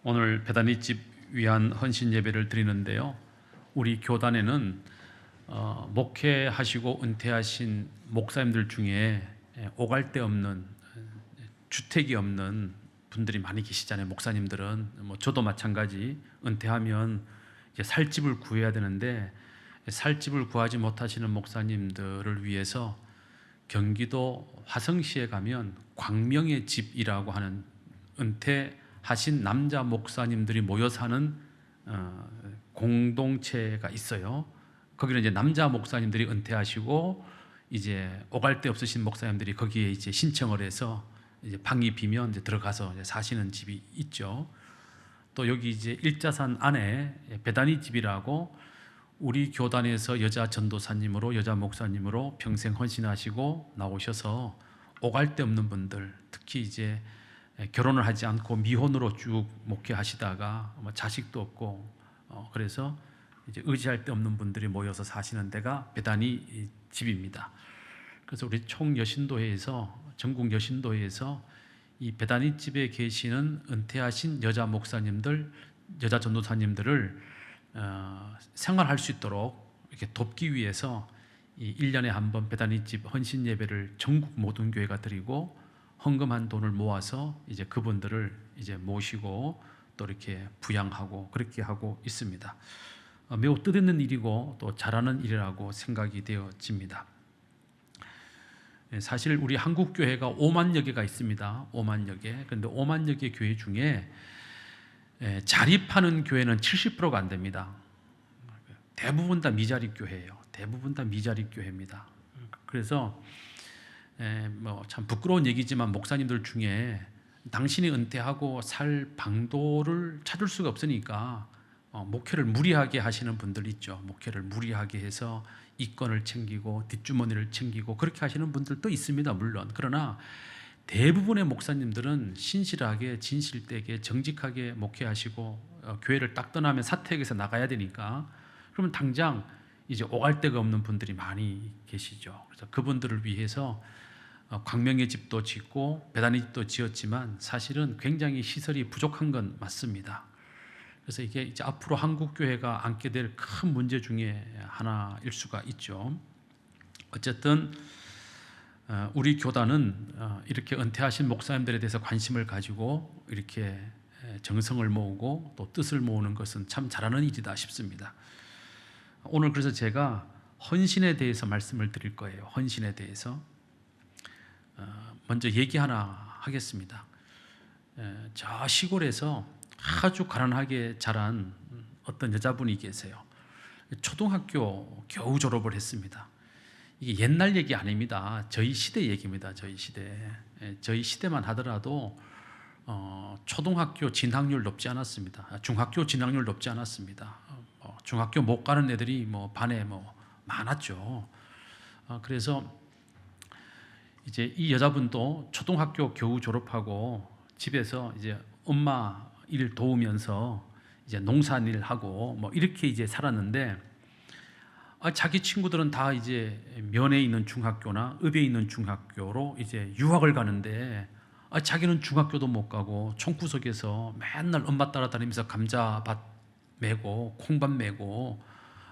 오늘 베다니집 위한 헌신 예배를 드리는데요. 우리 교단에는 목회하시고 은퇴하신 목사님들 중에 오갈 데 없는, 주택이 없는 분들이 많이 계시잖아요. 목사님들은 저도 마찬가지. 은퇴하면 이제 살 집을 구해야 되는데 살 집을 구하지 못하시는 목사님들을 위해서 경기도 화성시에 가면 광명의 집이라고 하는 은퇴하신 남자 목사님들이 모여 사는 공동체가 있어요. 거기는 이제 남자 목사님들이 은퇴하시고 이제 오갈 데 없으신 목사님들이 거기에 이제 신청을 해서 이제 방이 비면 이제 들어가서 이제 사시는 집이 있죠. 또 여기 이제 일자산 안에 베다니 집이라고 우리 교단에서 여자 전도사님으로, 여자 목사님으로 평생 헌신하시고 나오셔서 오갈 데 없는 분들, 특히 이제 결혼을 하지 않고 미혼으로 쭉 목회하시다가 자식도 없고 그래서 이제 의지할 데 없는 분들이 모여서 사시는 데가 베다니 집입니다. 그래서 우리 총 여신도회에서, 전국 여신도회에서 이 베다니 집에 계시는 은퇴하신 여자 목사님들, 여자 전도사님들을 생활할 수 있도록 이렇게 돕기 위해서 이 1년에 한 번 베다니 집 헌신 예배를 전국 모든 교회가 드리고 헌금한 돈을 모아서 이제 그분들을 이제 모시고 또 이렇게 부양하고 그렇게 하고 있습니다. 매우 뜻있는 일이고 또 잘하는 일이라고 생각이 되어집니다. 사실 우리 한국 교회가 5만여 개가 있습니다. 5만여 개. 그런데 5만여 개 교회 중에 자립하는 교회는 70%가 안 됩니다. 대부분 다 미자립 교회예요. 대부분 다 미자립 교회입니다. 그래서 참 부끄러운 얘기지만 목사님들 중에 당신이 은퇴하고 살 방도를 찾을 수가 없으니까 목회를 무리하게 하시는 분들 있죠. 목회를 무리하게 해서 이권을 챙기고 뒷주머니를 챙기고 그렇게 하시는 분들도 있습니다. 물론. 그러나 대부분의 목사님들은 신실하게 진실되게 정직하게 목회하시고 교회를 딱 떠나면 사택에서 나가야 되니까 그러면 당장 이제 오갈 데가 없는 분들이 많이 계시죠. 그래서 그분들을 위해서 광명의 집도 짓고 베다니 집도 지었지만 사실은 굉장히 시설이 부족한 건 맞습니다. 그래서 이게 이제 앞으로 한국 교회가 안게 될 큰 문제 중에 하나일 수가 있죠. 어쨌든 우리 교단은 이렇게 은퇴하신 목사님들에 대해서 관심을 가지고 이렇게 정성을 모으고 또 뜻을 모으는 것은 참 잘하는 일이다 싶습니다. 오늘 그래서 제가 헌신에 대해서 말씀을 드릴 거예요. 헌신에 대해서 먼저 얘기 하나 하겠습니다. 저 시골에서 아주 가난하게 자란 어떤 여자분이 계세요. 초등학교 겨우 졸업을 했습니다. 이게 옛날 얘기 아닙니다. 저희 시대 얘기입니다. 저희 시대. 저희 시대만 하더라도 초등학교 진학률 높지 않았습니다. 중학교 진학률 높지 않았습니다. 중학교 못 가는 애들이 반에 많았죠. 그래서 이제 이 여자분도 초등학교 겨우 졸업하고 집에서 이제 엄마 일 도우면서 이제 농사일 하고 이렇게 이제 살았는데 자기 친구들은 다 이제 면에 있는 중학교나 읍에 있는 중학교로 이제 유학을 가는데 자기는 중학교도 못 가고 총구석에서 맨날 엄마 따라다니면서 감자밭 메고 콩밭 메고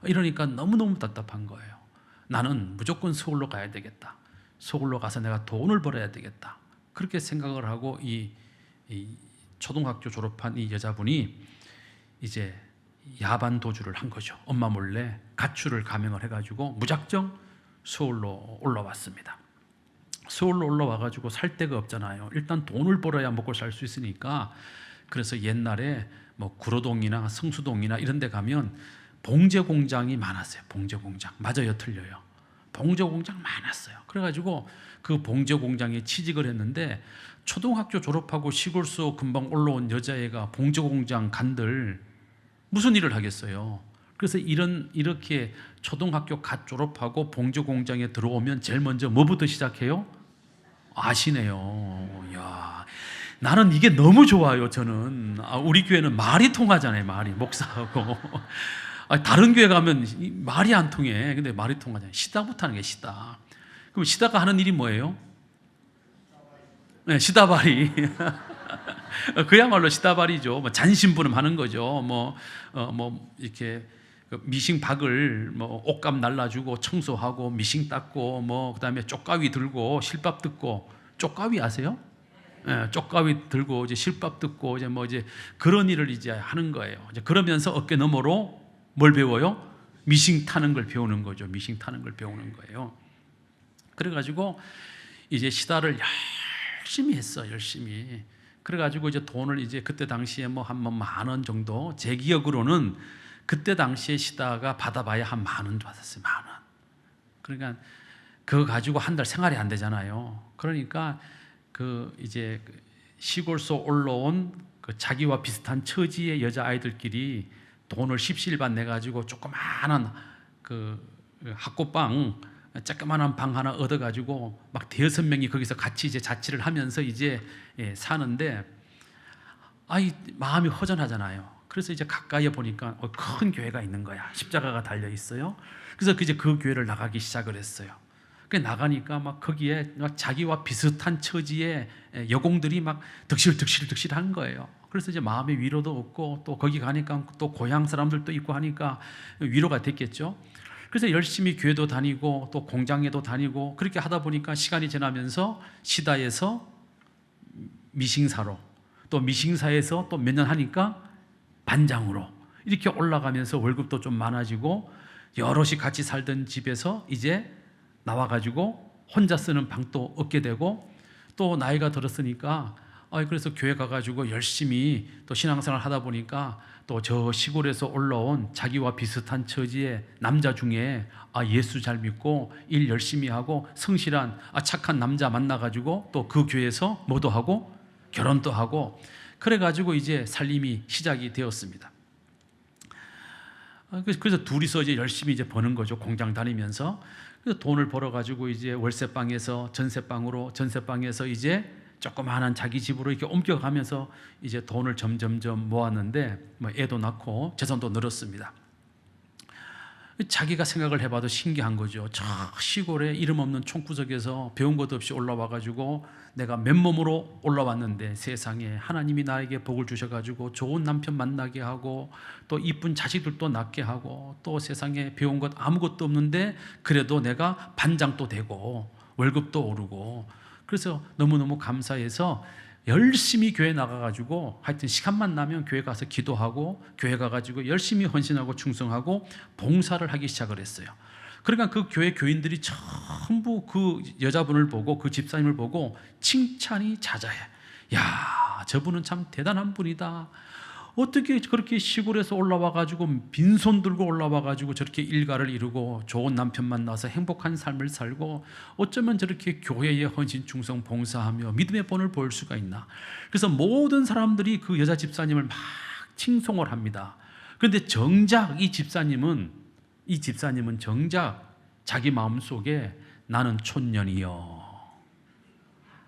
이러니까 너무너무 답답한 거예요. 나는 무조건 서울로 가야 되겠다. 서울로 가서 내가 돈을 벌어야 되겠다. 그렇게 생각을 하고 이 초등학교 졸업한 이 여자분이 이제 야반 도주를 한 거죠. 엄마 몰래 가출을 감행을 해가지고 무작정 서울로 올라왔습니다. 서울로 올라와가지고 살 데가 없잖아요. 일단 돈을 벌어야 먹고 살 수 있으니까 그래서 옛날에 구로동이나 성수동이나 이런 데 가면 봉제 공장이 많았어요. 봉제 공장. 맞아요, 틀려요. 봉제 공장 많았어요. 그래가지고 그 봉제 공장에 취직을 했는데 초등학교 졸업하고 시골서 금방 올라온 여자애가 봉제 공장 간들 무슨 일을 하겠어요. 그래서 이렇게 초등학교 갓 졸업하고 봉제 공장에 들어오면 제일 먼저 뭐부터 시작해요? 아시네요. 야, 나는 이게 너무 좋아요. 저는 우리 교회는 말이 통하잖아요. 말이 목사하고 다른 교회 가면 말이 안 통해. 근데 말이 통하잖아요. 시다부터 하는 게 시다. 그럼 시다가 하는 일이 뭐예요? 네, 시다발이. 그야말로 시다발이죠. 뭐 잔심부름하는 거죠. 뭐 이렇게 미싱박을 뭐 옷값 날라주고 청소하고 미싱 닦고 뭐 그다음에 쪽가위 들고 실밥 듣고. 쪽가위 아세요? 예, 쪽가위 들고 이제 실밥 듣고 이제 뭐 이제 그런 일을 이제 하는 거예요. 이제 그러면서 어깨 너머로 뭘 배워요? 미싱 타는 걸 배우는 거죠. 미싱 타는 걸 배우는 거예요. 그래가지고 이제 시다를 열심히 했어, 열심히. 그래가지고 이제 돈을 이제 그때 당시에 뭐 한 10,000원 정도, 제 기억으로는 그때 당시에 시다가 받아봐야 한 10,000원 받았어요, 10,000원. 그러니까 그거 가지고 한 달 생활이 안 되잖아요. 그러니까 그 이제 시골서 올라온 그 자기와 비슷한 처지의 여자 아이들끼리 돈을 십시일반 내 가지고 조그마한 그 학고방, 조그마한 방 하나 얻어 가지고 막 5-6명이 거기서 같이 이제 자취를 하면서 이제 사는데, 아이 마음이 허전하잖아요. 그래서 이제 가까이에 보니까 큰 교회가 있는 거야. 십자가가 달려 있어요. 그래서 이제 그 교회를 나가기 시작을 했어요. 그 나가니까 막 거기에 막 자기와 비슷한 처지의 여공들이 막 득실한 거예요. 그래서 이제 마음의 위로도 없고, 또 거기 가니까 또 고향 사람들도 있고 하니까 위로가 됐겠죠. 그래서 열심히 교회도 다니고 또 공장에도 다니고 그렇게 하다 보니까 시간이 지나면서 시다에서 미싱사로, 또 미싱사에서 또 몇 년 하니까 반장으로 이렇게 올라가면서 월급도 좀 많아지고, 여럿이 같이 살던 집에서 이제 나와가지고 혼자 쓰는 방도 얻게 되고, 또 나이가 들었으니까 그래서 교회 가가지고 열심히 또 신앙생활 하다 보니까 또 저 시골에서 올라온 자기와 비슷한 처지의 남자 중에 예수 잘 믿고 일 열심히 하고 성실한 착한 남자 만나가지고 또 그 교회에서 뭐도 하고 결혼도 하고, 그래가지고 이제 살림이 시작이 되었습니다. 그래서 둘이서 이제 열심히 이제 버는 거죠. 공장 다니면서. 그래서 돈을 벌어가지고 이제 월세방에서 전세방에서 이제 조그마한 자기 집으로 이렇게 옮겨가면서 이제 돈을 점점점 모았는데, 뭐 애도 낳고 재산도 늘었습니다. 자기가 생각을 해봐도 신기한 거죠. 저 시골에 이름 없는 촌구석에서 배운 것도 없이 올라와가지고 내가 맨몸으로 올라왔는데, 세상에 하나님이 나에게 복을 주셔가지고 좋은 남편 만나게 하고 또 이쁜 자식들도 낳게 하고 또 세상에 배운 것 아무것도 없는데 그래도 내가 반장도 되고 월급도 오르고, 그래서 너무너무 감사해서 열심히 교회 나가가지고 하여튼 시간만 나면 교회 가서 기도하고 교회 가가지고 열심히 헌신하고 충성하고 봉사를 하기 시작을 했어요. 그러니까 그 교회 교인들이 전부 그 여자분을 보고, 그 집사님을 보고 칭찬이 자자해. 야, 저분은 참 대단한 분이다. 어떻게 그렇게 시골에서 올라와가지고 빈손 들고 올라와가지고 저렇게 일가를 이루고 좋은 남편 만나서 행복한 삶을 살고, 어쩌면 저렇게 교회에 헌신 충성 봉사하며 믿음의 본을 보일 수가 있나. 그래서 모든 사람들이 그 여자 집사님을 막 칭송을 합니다. 그런데 정작 이 집사님은 정작 자기 마음속에 나는 촌년이여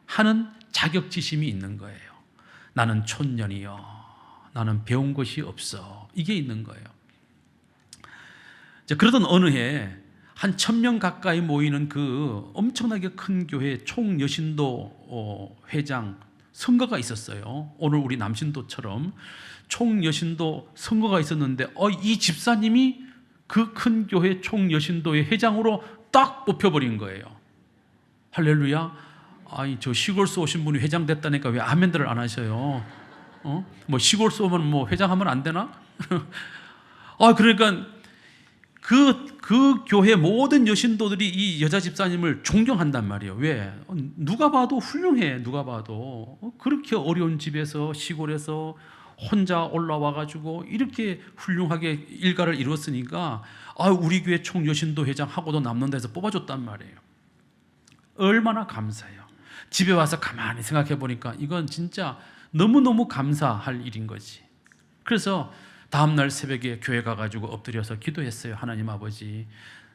하는 자격지심이 있는 거예요. 나는 촌년이여, 나는 배운 것이 없어, 이게 있는 거예요. 그러던 어느 해 한 1,000명 가까이 모이는 그 엄청나게 큰 교회 총여신도 회장 선거가 있었어요. 오늘 우리 남신도처럼 총여신도 선거가 있었는데 이 집사님이 그 큰 교회 총여신도의 회장으로 딱 뽑혀버린 거예요. 할렐루야. 저 시골서 오신 분이 회장 됐다니까 왜 아멘들을 안 하셔요? 뭐 시골서 오면 뭐 회장하면 안 되나? 그러니까 그 교회 모든 여신도들이 이 여자 집사님을 존경한단 말이에요. 왜? 누가 봐도 훌륭해. 누가 봐도 그렇게 어려운 집에서 시골에서 혼자 올라와가지고 이렇게 훌륭하게 일가를 이뤘으니까 우리 교회 총여신도 회장하고도 남는 데서 뽑아줬단 말이에요. 얼마나 감사해요. 집에 와서 가만히 생각해 보니까 이건 진짜 너무너무 감사할 일인 거지. 그래서 다음날 새벽에 교회 가가지고 엎드려서 기도했어요. 하나님 아버지,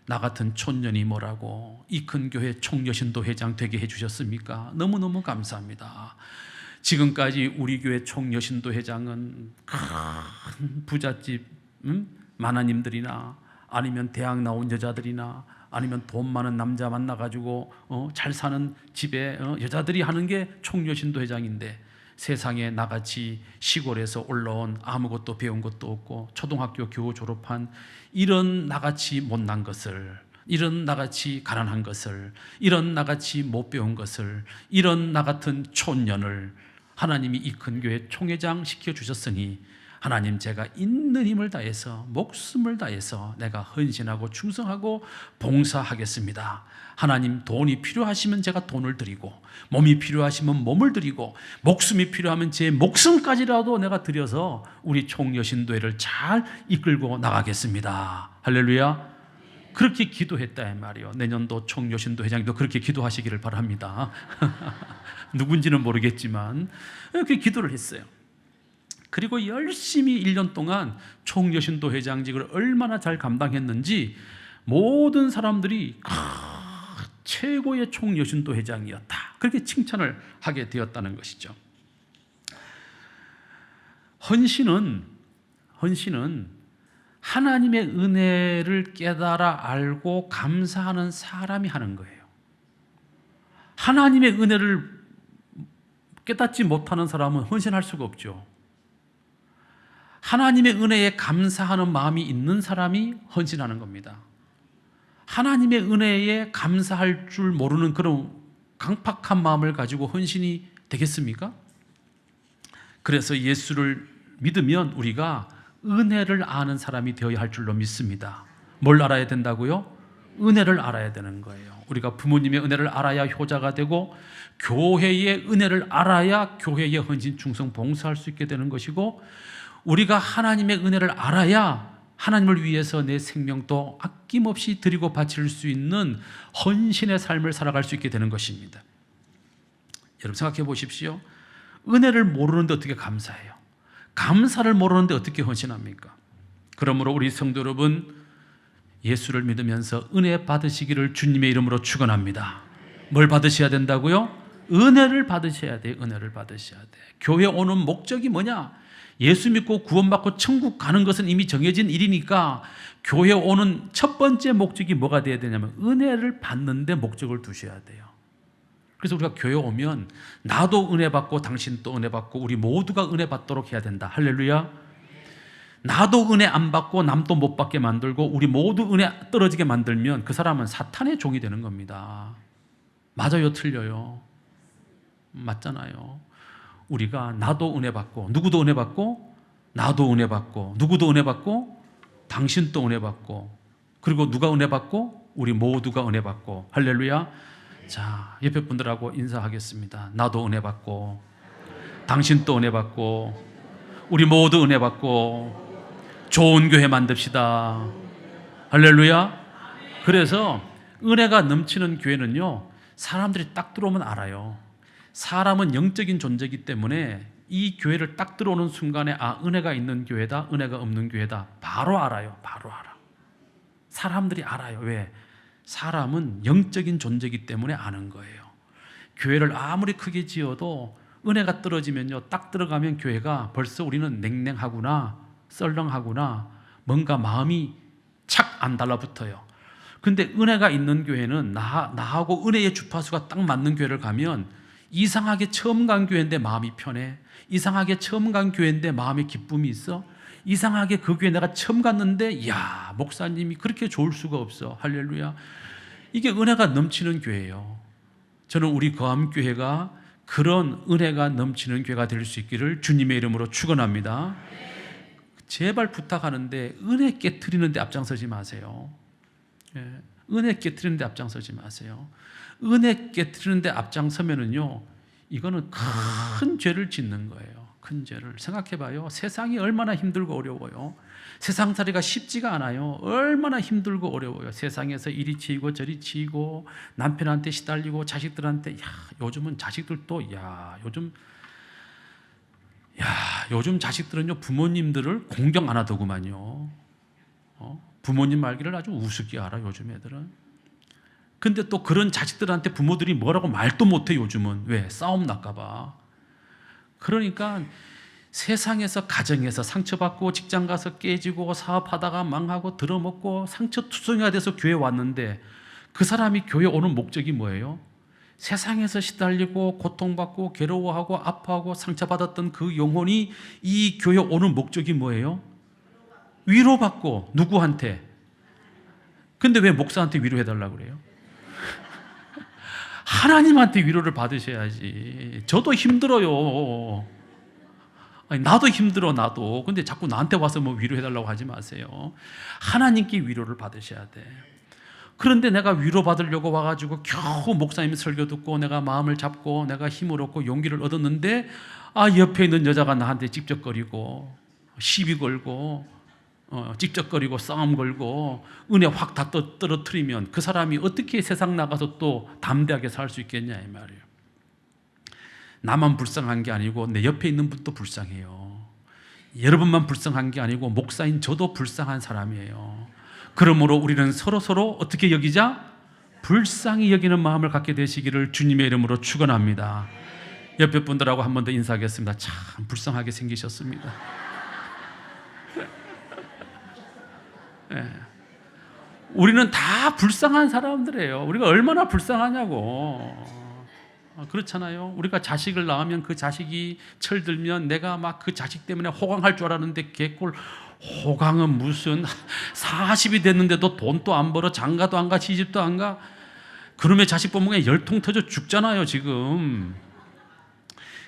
나 같은 촌년이 뭐라고 이 큰 교회 총여신도 회장 되게 해주셨습니까? 너무너무 감사합니다. 지금까지 우리 교회 총여신도 회장은 큰 부잣집 마나님들이나 아니면 대학 나온 여자들이나 아니면 돈 많은 남자 만나가지고 잘 사는 집에 여자들이 하는 게 총여신도 회장인데, 세상에 나같이 시골에서 올라온 아무것도 배운 것도 없고 초등학교 겨우 졸업한 이런 나같이 못난 것을, 이런 나같이 가난한 것을, 이런 나같이 못 배운 것을, 이런 나 같은 촌년을 하나님이 이 큰 교회 총회장 시켜주셨으니 하나님, 제가 있는 힘을 다해서 목숨을 다해서 내가 헌신하고 충성하고 봉사하겠습니다. 하나님, 돈이 필요하시면 제가 돈을 드리고, 몸이 필요하시면 몸을 드리고, 목숨이 필요하면 제 목숨까지라도 내가 드려서 우리 총여신도회를 잘 이끌고 나가겠습니다. 할렐루야. 그렇게 기도했다 이 말이에요. 내년도 총여신도회장도 그렇게 기도하시기를 바랍니다. 누군지는 모르겠지만 그렇게 기도를 했어요. 그리고 열심히 1년 동안 총여신도 회장직을 얼마나 잘 감당했는지 모든 사람들이 최고의 총여신도 회장이었다, 그렇게 칭찬을 하게 되었다는 것이죠. 헌신은 하나님의 은혜를 깨달아 알고 감사하는 사람이 하는 거예요. 하나님의 은혜를 깨닫지 못하는 사람은 헌신할 수가 없죠. 하나님의 은혜에 감사하는 마음이 있는 사람이 헌신하는 겁니다. 하나님의 은혜에 감사할 줄 모르는 그런 강팍한 마음을 가지고 헌신이 되겠습니까? 그래서 예수를 믿으면 우리가 은혜를 아는 사람이 되어야 할 줄로 믿습니다. 뭘 알아야 된다고요? 은혜를 알아야 되는 거예요. 우리가 부모님의 은혜를 알아야 효자가 되고, 교회의 은혜를 알아야 교회의 헌신, 충성, 봉사할 수 있게 되는 것이고, 우리가 하나님의 은혜를 알아야 하나님을 위해서 내 생명도 아낌없이 드리고 바칠 수 있는 헌신의 삶을 살아갈 수 있게 되는 것입니다. 여러분 생각해 보십시오. 은혜를 모르는데 어떻게 감사해요? 감사를 모르는데 어떻게 헌신합니까? 그러므로 우리 성도 여러분, 예수를 믿으면서 은혜 받으시기를 주님의 이름으로 축원합니다. 뭘 받으셔야 된다고요? 은혜를 받으셔야 돼요. 은혜를 받으셔야 돼. 교회 오는 목적이 뭐냐? 예수 믿고 구원받고 천국 가는 것은 이미 정해진 일이니까 교회 오는 첫 번째 목적이 뭐가 돼야 되냐면 은혜를 받는데 목적을 두셔야 돼요. 그래서 우리가 교회 오면 나도 은혜 받고 당신도 은혜 받고 우리 모두가 은혜 받도록 해야 된다. 할렐루야. 나도 은혜 안 받고 남도 못 받게 만들고 우리 모두 은혜 떨어지게 만들면 그 사람은 사탄의 종이 되는 겁니다. 맞아요, 틀려요? 맞잖아요. 우리가 나도 은혜 받고, 누구도 은혜 받고, 나도 은혜 받고, 누구도 은혜 받고, 당신도 은혜 받고, 그리고 누가 은혜 받고? 우리 모두가 은혜 받고. 할렐루야. 자, 옆에 분들하고 인사하겠습니다. 나도 은혜 받고, 당신도 은혜 받고, 우리 모두 은혜 받고 좋은 교회 만듭시다. 할렐루야. 그래서 은혜가 넘치는 교회는요, 사람들이 딱 들어오면 알아요. 사람은 영적인 존재이기 때문에 이 교회를 딱 들어오는 순간에 아, 은혜가 있는 교회다, 은혜가 없는 교회다, 바로 알아요. 바로 알아. 사람들이 알아요. 왜? 사람은 영적인 존재이기 때문에 아는 거예요. 교회를 아무리 크게 지어도 은혜가 떨어지면요, 딱 들어가면 교회가 벌써 우리는 냉랭하구나, 썰렁하구나, 뭔가 마음이 착 안 달라붙어요. 근데 은혜가 있는 교회는 나하고 은혜의 주파수가 딱 맞는 교회를 가면 이상하게 처음 간 교회인데 마음이 편해. 이상하게 처음 간 교회인데 마음에 기쁨이 있어. 이상하게 그 교회 내가 처음 갔는데 이야, 목사님이 그렇게 좋을 수가 없어. 할렐루야. 이게 은혜가 넘치는 교회예요. 저는 우리 거암교회가 그런 은혜가 넘치는 교회가 될 수 있기를 주님의 이름으로 축원합니다. 제발 부탁하는데 은혜 깨트리는 데 앞장서지 마세요. 은혜 깨트리는 데 앞장서지 마세요. 은혜 깨트리는 데 앞장서면은요, 이거는 큰 죄를 짓는 거예요. 큰 죄를. 생각해 봐요. 세상이 얼마나 힘들고 어려워요. 세상살이가 쉽지가 않아요. 얼마나 힘들고 어려워요. 세상에서 이리 치이고 저리 치이고 남편한테 시달리고 자식들한테, 요즘은 자식들도 요즘 자식들은요, 부모님들을 공경 안 하더구만요. 부모님 말귀를 아주 우습게 알아, 요즘 애들은. 근데 또 그런 자식들한테 부모들이 뭐라고 말도 못해, 요즘은. 왜? 싸움 날까봐. 그러니까 세상에서, 가정에서 상처받고 직장 가서 깨지고 사업하다가 망하고 들어먹고 상처투성이가 돼서 교회 왔는데 그 사람이 교회 오는 목적이 뭐예요? 세상에서 시달리고 고통받고 괴로워하고 아파하고 상처받았던 그 영혼이 이 교회 오는 목적이 뭐예요? 위로받고. 누구한테? 근데 왜 목사한테 위로해달라고 그래요? 하나님한테 위로를 받으셔야지. 저도 힘들어요. 아니, 나도 힘들어, 나도. 근데 자꾸 나한테 와서 뭐 위로해달라고 하지 마세요. 하나님께 위로를 받으셔야 돼. 그런데 내가 위로받으려고 와가지고 겨우 목사님 설교 듣고 내가 마음을 잡고 내가 힘을 얻고 용기를 얻었는데, 옆에 있는 여자가 나한테 찝쩍거리고 시비 걸고 찝쩍거리고 싸움 걸고 은혜 확 다 떨어뜨리면 그 사람이 어떻게 세상 나가서 또 담대하게 살 수 있겠냐 이 말이에요. 나만 불쌍한 게 아니고 내 옆에 있는 분도 불쌍해요. 여러분만 불쌍한 게 아니고 목사인 저도 불쌍한 사람이에요. 그러므로 우리는 서로 어떻게 여기자? 불쌍히 여기는 마음을 갖게 되시기를 주님의 이름으로 축원합니다. 옆에 분들하고 한 번 더 인사하겠습니다. 참 불쌍하게 생기셨습니다. 네. 우리는 다 불쌍한 사람들이에요. 우리가 얼마나 불쌍하냐고. 그렇잖아요. 우리가 자식을 낳으면 그 자식이 철들면 내가 막 그 자식 때문에 호강할 줄 알았는데 개꼴. 호강은 무슨 40이 됐는데도 돈도 안 벌어 장가도 안 가 시집도 안 가. 그놈의 자식 보면 열통 터져 죽잖아요 지금.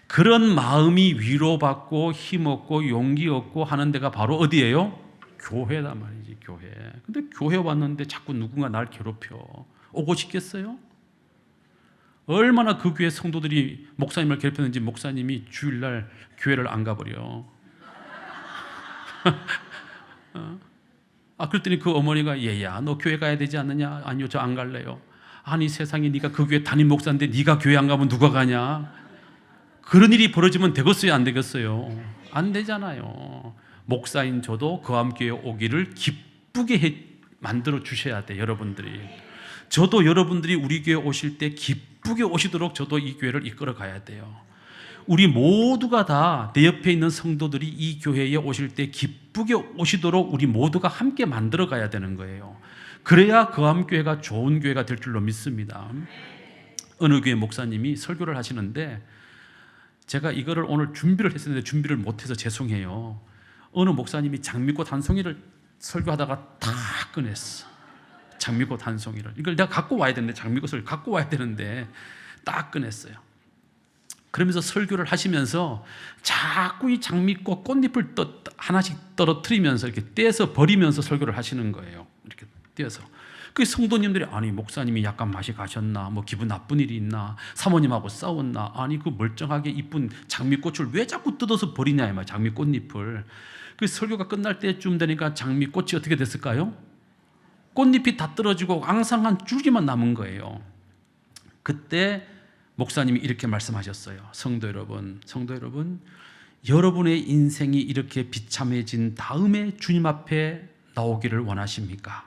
그런 마음이 위로받고 힘없고 용기 얻고 하는 데가 바로 어디예요? 교회란 말이지, 교회. 근데 교회 왔는데 자꾸 누군가 날 괴롭혀. 오고 싶겠어요? 얼마나 그 교회 성도들이 목사님을 괴롭혔는지 목사님이 주일날 교회를 안 가버려. 그랬더니 그 어머니가 얘야 너 교회 가야 되지 않느냐? 아니요 저 안 갈래요. 아니 세상에 네가 그 교회 담임 목사인데 네가 교회 안 가면 누가 가냐? 그런 일이 벌어지면 되겠어요 안 되겠어요? 안 되잖아요. 목사인 저도 그 함께 오기를 기쁘게 만들어 주셔야 돼 여러분들이. 저도 여러분들이 우리 교회 오실 때 기쁘게 오시도록 저도 이 교회를 이끌어 가야 돼요. 우리 모두가 다 내 옆에 있는 성도들이 이 교회에 오실 때 기쁘게 오시도록 우리 모두가 함께 만들어 가야 되는 거예요. 그래야 거함교회가 좋은 교회가 될 줄로 믿습니다. 어느 교회 목사님이 설교를 하시는데 제가 이거를 오늘 준비를 했었는데 준비를 못해서 죄송해요. 어느 목사님이 장미꽃 한 송이를 설교하다가 다 꺼냈어. 장미꽃 한 송이를. 이걸 내가 갖고 와야 되는데 장미꽃을 갖고 와야 되는데 딱 꺼냈어요. 그러면서 설교를 하시면서 자꾸 이 장미꽃 꽃잎을 하나씩 떨어뜨리면서 이렇게 떼서 버리면서 설교를 하시는 거예요. 이렇게 떼서. 그 성도님들이 아니 목사님이 약간 맛이 가셨나? 뭐 기분 나쁜 일이 있나? 사모님하고 싸웠나? 아니 그 멀쩡하게 이쁜 장미꽃을 왜 자꾸 뜯어서 버리냐 이 말. 장미꽃잎을. 그 설교가 끝날 때쯤 되니까 장미꽃이 어떻게 됐을까요? 꽃잎이 다 떨어지고 앙상한 줄기만 남은 거예요. 그때 목사님이 이렇게 말씀하셨어요. 성도 여러분, 여러분의 인생이 이렇게 비참해진 다음에 주님 앞에 나오기를 원하십니까?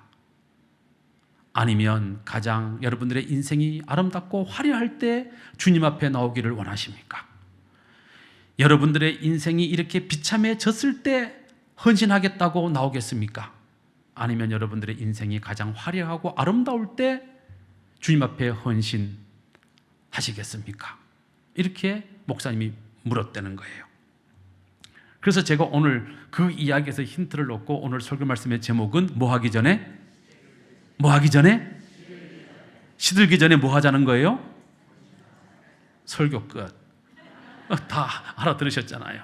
아니면 가장 여러분들의 인생이 아름답고 화려할 때 주님 앞에 나오기를 원하십니까? 여러분들의 인생이 이렇게 비참해졌을 때 헌신하겠다고 나오겠습니까? 아니면 여러분들의 인생이 가장 화려하고 아름다울 때 주님 앞에 헌신하시겠습니까? 이렇게 목사님이 물었다는 거예요. 그래서 제가 오늘 그 이야기에서 힌트를 얻고 오늘 설교 말씀의 제목은 뭐 하기 전에? 시들기 전에 뭐 하자는 거예요? 설교 끝. 다 알아들으셨잖아요.